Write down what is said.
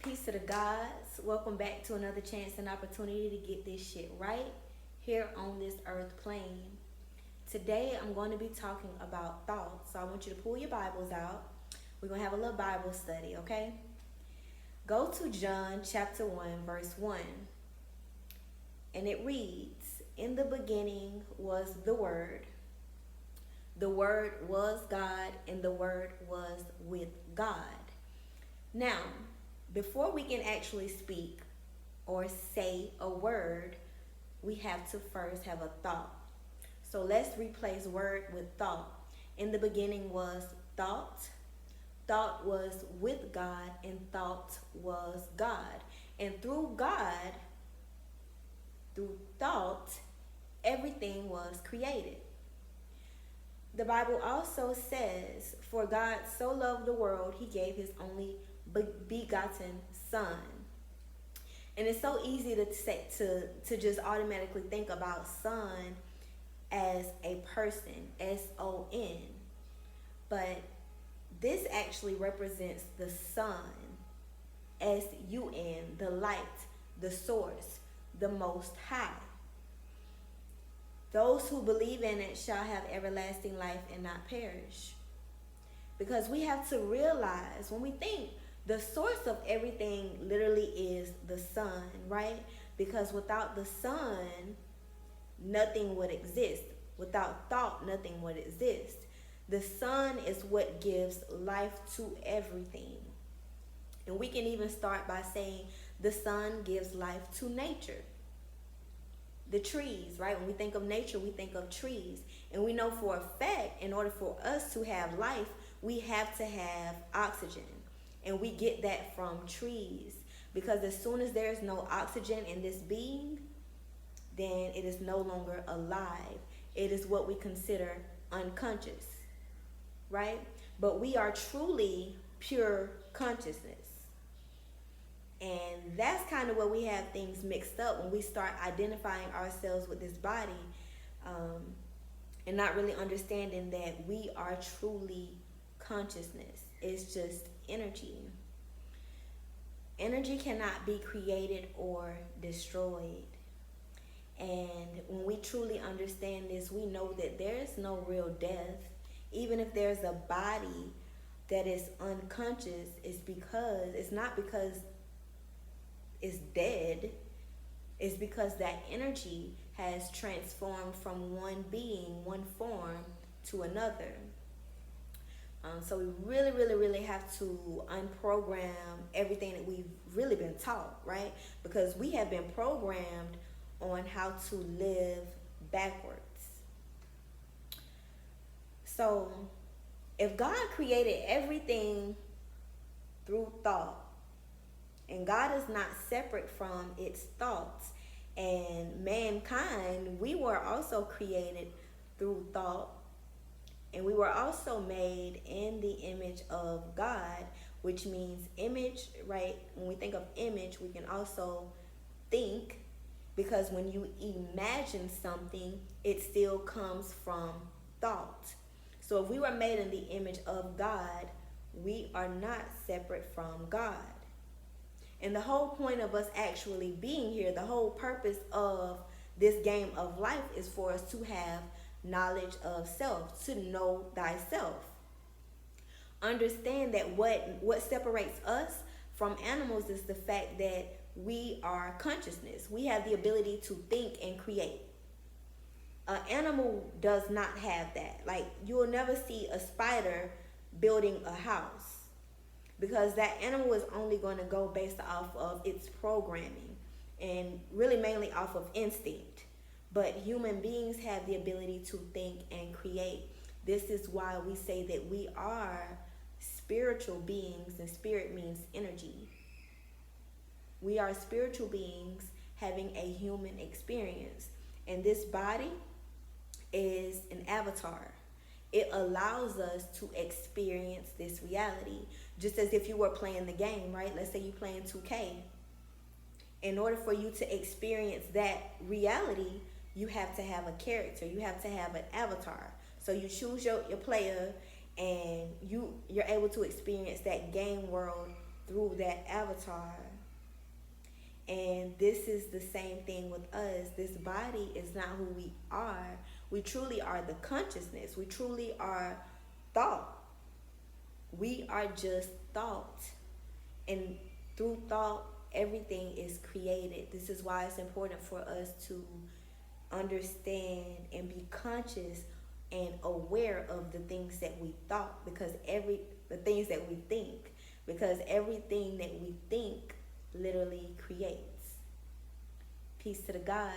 Peace to the gods. Welcome back to another chance and opportunity to get this shit right here on this earth plane. Today I'm going to be talking about thoughts. So I want you to pull your Bibles out. We're going to have a little Bible study, okay? Go to John chapter 1, verse 1. And it reads, "In the beginning was the Word. The Word was God, and the Word was with God." Now, before we can actually speak or say a word, we have to first have a thought. So let's replace word with thought. In the beginning was thought. Thought was with God, and thought was God. And through God, through thought, everything was created. The Bible also says, "For God so loved the world, he gave his only begotten Son." And it's so easy to say, to just automatically think about son as a person, S-O-N. But this actually represents the sun, S-U-N, the light, the source, the most high. Those who believe in it shall have everlasting life and not perish. Because we have to realize, when we think, the source of everything literally is the sun, right? Because without the sun, nothing would exist. Without thought, nothing would exist. The sun is what gives life to everything. And we can even start by saying the sun gives life to nature. The trees, right? When we think of nature, we think of trees. And we know for a fact, in order for us to have life, we have to have oxygen. And we get that from trees. Because as soon as there is no oxygen in this being, then it is no longer alive. It is what we consider unconscious, right? But we are truly pure consciousness. And that's kind of where we have things mixed up when we start identifying ourselves with this body, and not really understanding that we are truly consciousness. It's just energy. Energy cannot be created or destroyed. And when we truly understand this, we know that there is no real death. Even if there's a body that is unconscious, it's not because it's dead. It's because that energy has transformed from one being, one form, to another. So we really have to unprogram everything that we've really been taught, right? Because we have been programmed on how to live backwards. So if God created everything through thought, and God is not separate from its thoughts, and mankind, we were also created through thought, and we were also made in the image of God, which means image, right? When we think of image, we can also think, because when you imagine something, it still comes from thought. So if we were made in the image of God, we are not separate from God. And the whole point of us actually being here, the whole purpose of this game of life, is for us to have knowledge of self, to know thyself. Understand that what separates us from animals is the fact that we are consciousness. We have the ability to think and create. An animal does not have that. Like, you will never see a spider building a house, because that animal is only going to go based off of its programming, and really mainly off of instinct. But human beings have the ability to think and create. This is why we say that we are spiritual beings, and spirit means energy. We are spiritual beings having a human experience. And this body is an avatar. It allows us to experience this reality, just as if you were playing the game, right? Let's say you're playing 2K. In order for you to experience that reality, you have to have a character. You have to have an avatar. So you choose your player, and you're able to experience that game world through that avatar. And this is the same thing with us. This body is not who we are. We truly are the consciousness. We truly are thought. We are just thought. And through thought, everything is created. This is why it's important for us to understand and be conscious and aware of the things that we thought, because the things that we think, because everything that we think literally creates. Peace to the God.